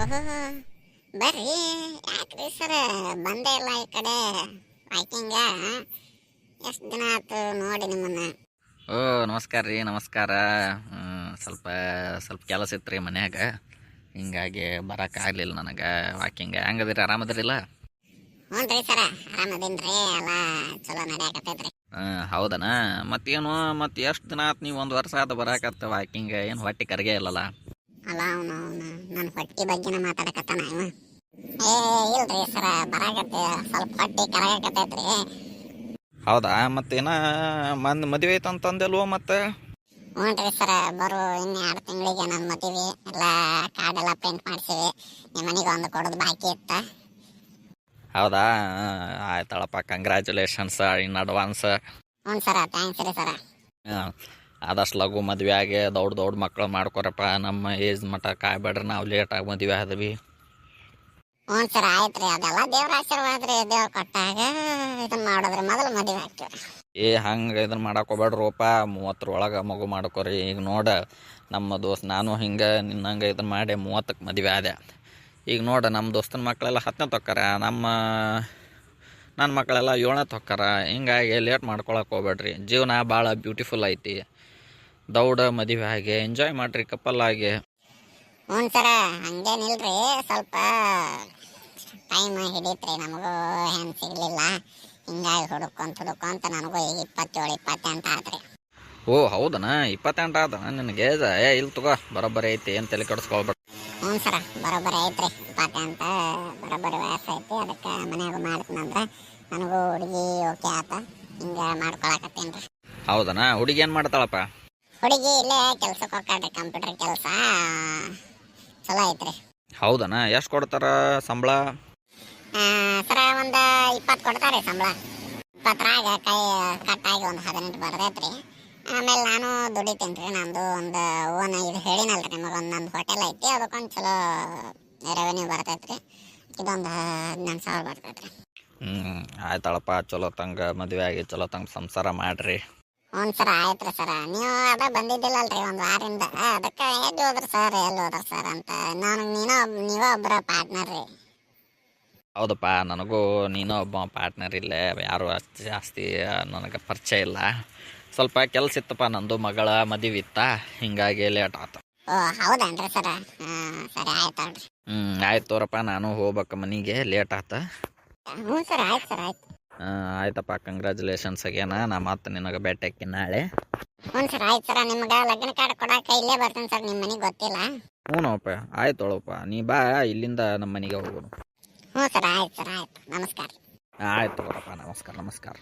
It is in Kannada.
ಓಹೋ, ಬರ್ರಿ. ಯಾಕ್ರಿ ಸರ ಬಂದೇ ಇಲ್ಲ ಈ ಕಡೆ ವಾಕಿಂಗ? ಎಷ್ಟು ದಿನ ಆಯ್ತು ನೋಡಿ ನಿಮ್ಮನ್ನ. ಓ ನಮಸ್ಕಾರ ರೀ, ನಮಸ್ಕಾರ. ಸ್ವಲ್ಪ ಸ್ವಲ್ಪ ಕೆಲಸ ಇತ್ತು ರೀ ಮನ್ಯಾಗ, ಹಿಂಗಾಗಿ ಬರೋಕ್ಕಾಗಲಿಲ್ಲ ನನಗೆ ವಾಕಿಂಗ್. ಹೆಂಗದಿರಿ, ಆರಾಮದಿರಿಲ್ಲ? ಹ್ಞೂ ರೀ ಸರ, ಆರಾಮದೇನ್ರಿ? ಎಲ್ಲ ಚಲೋ ನಡೆಯಕತ್ತೈತ್ರಿ. ಹೌದನ? ಮತ್ತೇನು, ಮತ್ತೆ ಎಷ್ಟು ದಿನ ಆಯ್ತು, ನೀವು 1 ವರ್ಷ ಆಯ್ತು ಬರಾಕತ್ತ ವಾಕಿಂಗ್? ಏನು ಹೊಟ್ಟೆ ಕರಗೇ ಇಲ್ಲಲ್ಲ? ಅಲ್ಲ ಅವನು ನನ್ನ ಹೊಟ್ಟಿ ಬಗ್ಗೆನ ಮಾತಾಡಕತ್ತಾನ ಇವ. ಏ ಇಲ್ರಿ ಸರ, ಬರಾಕತ್ತೆ ಸ್ವಲ್ಪ ಹೊಟ್ಟಿ ಕರಗಕತ್ತೈತ್ರಿ. ಹೌದಾ? ಮತ್ತೇನ ಮದುವೆ ಐತೆ ಅಂತಂದಲ್ವೋ ಮತ್ತೆ? ಹ್ಞೂ ರೀ ಸರ, ಬರೋ ಇನ್ನು 2 ತಿಂಗಳಿಗೆ ನನ್ನ ಮದುವೆ. ಎಲ್ಲ ಕಾರ್ಡೆಲ್ಲ ಪ್ರಿಂಟ್ ಮಾಡಿಸಿವಿ. ನಿಮ್ಮ ಮನೆಗೆ ಒಂದು ಕೊಡೋದು ಬಾಕಿ ಇತ್ತ. ಹೌದಾ? ಆಯ್ತಳಪ್ಪ, ಕಂಗ್ರ್ಯಾಚುಲೇಷನ್ಸ್ ಇನ್ ಅಡ್ವಾನ್ಸ್. ಹ್ಞೂ ಸರ, ಥ್ಯಾಂಕ್ಸ್ ರೀ ಸರ. ಆದಷ್ಟು ಲಘು ಮದುವೆ ಆಗಿ ದೊಡ್ಡ ದೊಡ್ಡ ಮಕ್ಕಳು ಮಾಡ್ಕೊರಪ್ಪ. ನಮ್ಮ ಏಜ್ ಮಟ್ಟ ಕಾಯ್ಬೇಡ್ರಿ, ನಾವು ಲೇಟಾಗಿ ಮದುವೆ ಆದ್ವಿ. ಹ್ಞೂ ಸರ್, ಆಯ್ತು ರೀ. ಅದೆಲ್ಲ ದೇವ್ರ ಆಶೀರ್ವಾದ ರೀ. ದೇವ್ರು ಕೊಟ್ಟಾಗ ಇದನ್ನ ಮಾಡಿದ್ರೆ ಮೊದಲು ಮದುವೆ ಆಗ್ತೀವಿ. ಹಂಗೆ ಇದನ್ನು ಮಾಡಕ್ಕೆ ಹೋಗ್ಬೇಡ್ರಪ್ಪ. 30 ಮಗು ಮಾಡ್ಕೊರಿ. ಈಗ ನೋಡ, ನಮ್ಮ ದೋಸ್ತ್ ನಾನು ಹಿಂಗೆ ನಿನ್ನಂಗೆ ಇದನ್ನು ಮಾಡಿ 30ಕ್ಕೆ ಮದುವೆ ಆದೆ. ಈಗ ನೋಡ, ನಮ್ಮ ದೋಸ್ತನ ಮಕ್ಕಳೆಲ್ಲ 10ನೇ ತೊಕ್ಕಾರ, ನನ್ನ ಮಕ್ಕಳೆಲ್ಲ 7ನೇ ತೊಕ್ಕಾರ. ಹಿಂಗಾಗಿ ಲೇಟ್ ಮಾಡ್ಕೊಳಕ್ಕೆ ಹೋಗ್ಬೇಡ್ರಿ. ಜೀವನ ಭಾಳ ಬ್ಯೂಟಿಫುಲ್ ಐತಿ. ದೌಡ ಮದುವೆ ಆಗಿ ಎಂಜಾಯ್ ಮಾಡಿರಿ ಕಪಲ್ ಆಗಿ. ಹ್ಞೂ ಸರ, ಹಂಗೇನಿಲ್ರಿ. ಸ್ವಲ್ಪ ಟೈಮ್ ಹಿಡೀತ್ರಿ, ನಮಗೂ ಏನು ಸಿಗಲಿಲ್ಲ. ಹಿಂಗಾಗಿ ಹುಡುಕೊಂತ ನನಗೂ ಈಗ 27, 28 ಆದ್ರಿ. ಓ ಹೌದನ? 28 ಆದ ನಿನಗೆ? ಇಲ್ಲಿ ತಗೋ, ಬರೋಬ್ಬರಿ ಐತಿ, ಏನು ತಲೆ ಕೆಡಿಸ್ಕೊಳ್ಬೇಡ. ಹ್ಞೂ ಸರ, ಬರೋಬ್ಬರಿ ಐತ್ರಿ. 28 ಬರೋಬ್ಬರಿ ವಯಸ್ಸು ಐತಿ. ಅದಕ್ಕೆ ಮನ್ಯಾಗ ಮಾಡ್ತೀನಂದ್ರೆ ನನಗೂ ಹುಡುಗಿ ಓಕೆ ಆತ. ಹಿಂಗೆ ಮಾಡ್ಕೊಳಕತ್ತೀನಿ ರೀ. ಹೌದನ? ಹುಡುಗಿ ಏನು ಮಾಡ್ತಾಳಪ್ಪ? ಹುಡುಗಿ ಇಲ್ಲೇ ಕೆಲ್ಸಕ್ಕೆ ಹೋಗ್ತಾಳ್ರಿ, ಕಂಪ್ಯೂಟರ್ ಕೆಲಸ. ಚಲೋ ಐತ್ರಿ. ಹೌದನ? ಎಷ್ಟು ಕೊಡ್ತಾರ ಸಂಬಳ? ಸರ, ಒಂದು 20 ಕೊಡ್ತಾರೆ ಸಂಬಳ. 20ರಾಗ ಕೈ ಕಟ್ಟಾಗಿ ಒಂದು 18 ಬರ್ತೈತ್ರಿ. ಆಮೇಲೆ ನಾನು ದುಡಿತೀನಿ ರೀ. ನಂದು ಒಂದು ಓನ್ ಇದು ಹೇಳಿನಲ್ರಿ ನಿಮಗೆ, ನಂದು ಹೋಟೆಲ್ ಐತಿ. ಅದಕ್ಕೊಂದು ಚಲೋ ರೆವೆನ್ಯೂ ಬರ್ತೈತ್ರಿ. ಇದೊಂದು 18,000 ಬರ್ತೈತ್ರಿ. ಆಯ್ತಾಳಪ್ಪ, ಚಲೋ ತಂಗ ಮದುವೆ ಆಗಿ ಚಲೋ ತಂಗ ಸಂಸಾರ ಮಾಡ್ರಿ. ಹ್ಞೂ ಸರ್, ಆಯ್ತು ರೀ ಸರ. ನೀವು ಅದ ಬಂದಿದ್ದಿಲ್ಲಲ್ರಿ 1 ವಾರದಿಂದ. ಅದಕ್ಕೆ ಎಲ್ಲಿ ಹೋದ್ರಿ ಸರ್ ಅಂತ ನೀವೇ ಒಬ್ಬರ ಪಾರ್ಟ್ನರ್ ರೀ. ಹೌದಪ್ಪ, ನನಗೂ ನೀನು ಒಬ್ಬ ಪಾರ್ಟ್ನರ್. ಇಲ್ಲೇ ಯಾರು ಅಷ್ಟು ಜಾಸ್ತಿ ನನಗೆ ಪರಿಚಯ ಇಲ್ಲ. ಸ್ವಲ್ಪ ಕೆಲಸ ಇತ್ತಪ್ಪ, ನಂದು ಮಗಳ ಮದುವೆ ಇತ್ತ, ಹಿಂಗಾಗಿ ಲೇಟ್ ಆಯ್ತು. ಓ ಹೌದೇನ್ರಿ ಸರ? ಸರಿ, ಆಯ್ತಲ್ರಿ. ಆಯ್ತು ತೋರಪ್ಪ, ನಾನು ಹೋಗ್ಬೇಕು ಮನೆಗೆ, ಲೇಟ್ ಆತ. ಹ್ಞೂ ಸರ್, ಆಯ್ತು ಸರ್, ಆಯ್ತು. ಆಯ್ತಪ್ಪ, ಕಂಗ್ರ್ಯಾಚುಲೇಷನ್ಸ್ ಆಗ್ಯಾನ. ನಾ ಮತ್ತೆ ನಿನಗೆ ಭೇಟಿ ಹಾಕಿ ನಾಳೆ. ಹ್ಞೂ ಸರ್, ಆಯ್ತು ಸರ. ನಿಮ್ಗೆ ಲಗ್ನ ಕಾರ್ಡ್ ಕೊಡಕ್ಕೆ ಇಲ್ಲೇ ಬರ್ತೀನಿ ಸರ್, ನಿಮ್ಮ ಮನೆಗೆ ಗೊತ್ತಿಲ್ಲ. ಹ್ಞೂನಪ್ಪ, ಆಯ್ತೊಳಪ್ಪ, ನೀ ಬಾ, ಇಲ್ಲಿಂದ ನಮ್ಮ ಮನೆಗೆ ಹೋಗೋಣ. ಹ್ಞೂ ಸರ್, ಆಯ್ತು ಸರ್, ಆಯ್ತು. ನಮಸ್ಕಾರ. ಆಯ್ತು ತಗೋರಪ್ಪ, ನಮಸ್ಕಾರ.